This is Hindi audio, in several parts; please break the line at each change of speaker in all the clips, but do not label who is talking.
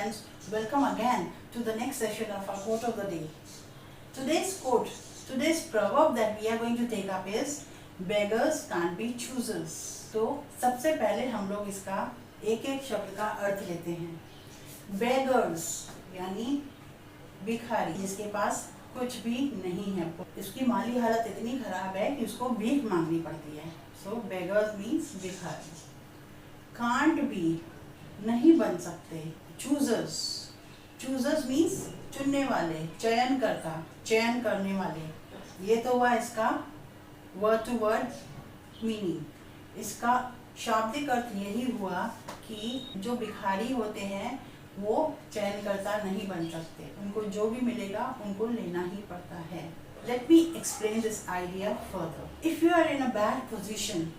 friends, welcome again to the next session of our quote of the day. Today's proverb that we are going to take up is beggars can't be choosers. तो सबसे पहले हम लोग इसका एक एक शब्द का अर्थ लेते हैं. बेगर्स यानी भिखारी, जिसके पास कुछ भी नहीं है, इसकी माली हालत इतनी खराब है कि उसको भीख मांगनी पड़ती है. सो बेगर्स मीन्स भिखारी. कांट बी नहीं बन सकते. चूजर्स मीन्स चुनने वाले, चयनकर्ता, चयन करने वाले. ये तो हुआ इसका वर्ड टू वर्ड मीनिंग. इसका शाब्दिक अर्थ यही हुआ कि जो भिखारी होते हैं वो चयनकर्ता नहीं बन सकते, उनको जो भी मिलेगा उनको लेना ही पड़ता है. Let me explain this idea further. If you are in a bad position,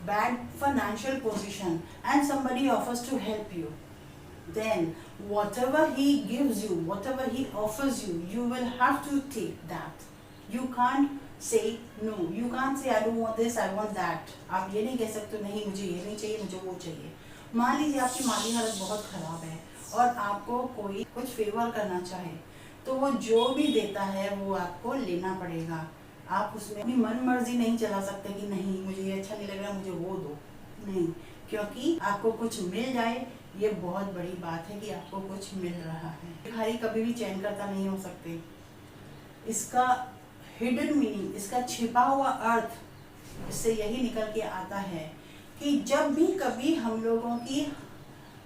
bad financial position, and somebody offers to help you, then whatever he gives you, whatever he offers you, you will have to take that. You can't say no. You can't say I don't want this, I want that. आप ये नहीं कह सकते नहीं मुझे ये नहीं चाहिए, मुझे वो चाहिए. मान लीजिए आपकी माली हालत बहुत खराब है और आपको कोई कुछ फेवर करना चाहे, तो वो जो भी देता है वो आपको लेना पड़ेगा. आप उसमें अपनी मन मर्जी नहीं चला सकते कि नहीं मुझे ये अच्छा नहीं लग रहा, मुझे वो दो. नहीं, क्योंकि आपको कुछ मिल जाए ये बहुत बड़ी बात है कि आपको कुछ मिल रहा है. भिखारी कभी भी चयनकर्ता नहीं हो सकते. इसका हिडन मीनिंग, इसका छिपा हुआ अर्थ इससे यही निकल के आता है कि जब भी कभी हम लोगों की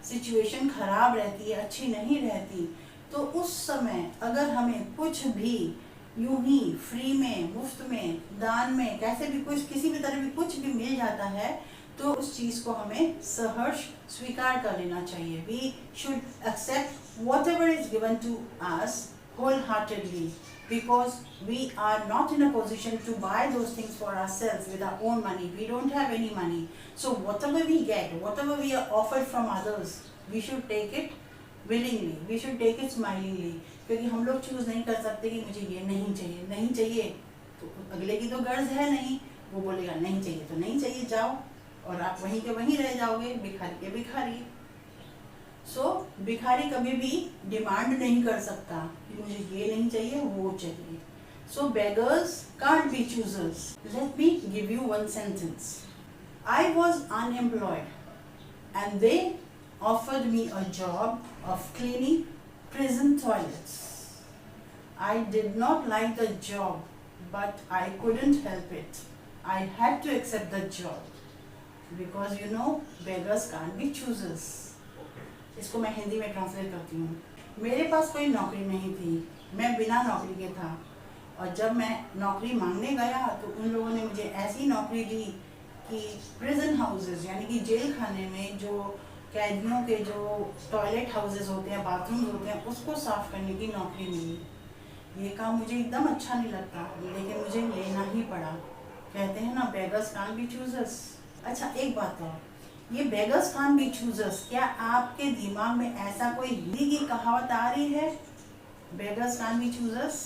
सिचुएशन खराब रहती है, अच्छी नहीं रहती, तो उस समय अगर हमें कुछ भी यूं ही फ्री में, मुफ्त में, दान में, कैसे भी कुछ, किसी भी तरह भी कुछ भी मिल जाता है, तो उस चीज को हमें सहर्ष स्वीकार कर लेना चाहिए. We should accept whatever is given to us wholeheartedly, because we are not in a position to buy those things for ourselves with our own money. We don't have any money. So whatever we get, whatever we are offered from others, we should take it willingly. We should take it smilingly. क्योंकि हम लोग चूज नहीं कर सकते कि मुझे ये नहीं चाहिए. नहीं चाहिए तो अगले की तो गर्ज है नहीं, वो बोलेगा नहीं चाहिए तो नहीं चाहिए, जाओ, और आप वहीं के वहीं रह जाओगे, भिखारी के भिखारी. सो भिखारी कभी भी डिमांड नहीं कर सकता कि मुझे ये नहीं चाहिए वो चाहिए. So beggars can't be choosers. Let me give you one sentence. I was unemployed and they offered me a job of cleaning prison toilets. I did not like the job, but I couldn't help it. I had to accept the job because you know beggars can't be choosers. इसको मैं हिंदी में ट्रांसलेट करती हूँ. मेरे पास कोई नौकरी नहीं थी, मैं बिना नौकरी के था, और जब मैं नौकरी मांगने गया तो उन लोगों ने मुझे ऐसी नौकरी दी कि प्रिजन हाउसेस यानी कि जेल खाने में जो कैदियों के जो टॉयलेट हाउसेस होते हैं, बाथरूम होते हैं, उसको साफ करने की नौकरी मिली. ये काम मुझे एकदम अच्छा नहीं लगता, लेकिन मुझे लेना ही पड़ा. कहते हैं ना बेगर्स कांट बी चूजर्स. अच्छा एक बात और, ये बेगर्स कांट बी चूजर्स, क्या आपके दिमाग में ऐसा कोई हिंदी की कहावत आ रही है बेगर्स कांट बी चूजर्स?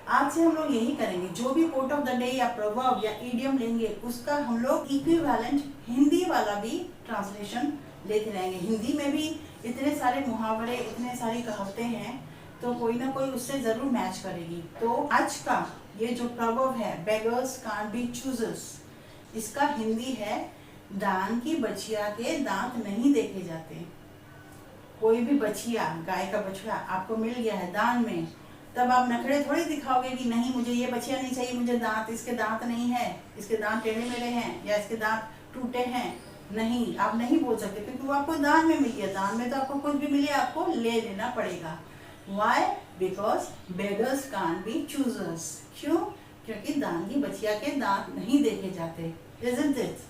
आज से हम लोग यही करेंगे, जो भी कोट ऑफ द डे या प्रोवर्ब या इडियम लेंगे उसका हम लोग इक्विवेलेंट हिंदी वाला भी ट्रांसलेशन लेते रहेंगे. हिंदी में भी इतने सारे मुहावरे, इतने सारी कहावतें हैं, तो कोई ना कोई उससे जरूर मैच करेगी. तो आज का ये जो प्रोवर्ब है बेगर्स कांट बी चूजर्स, इसका हिंदी है दान की बछिया के दांत नहीं देखे जाते. कोई भी बछिया, गाय का बछड़ा आपको मिल गया है दान में, तब आप नखरे थोड़ी दिखाओगे कि नहीं मुझे ये बछिया नहीं चाहिए, मुझे दांत, इसके दांत नहीं है, इसके दांत टेढ़े मेढ़े हैं या इसके दांत टूटे हैं. नहीं, आप नहीं बोल सकते क्योंकि वो आपको दान में मिल गया. दान में तो आपको कुछ भी मिले आपको ले लेना पड़ेगा. Why? Because beggars can't be choosers. क्यों? क्योंकि दान की बछिया के दांत नहीं देखे जाते. Isn't it?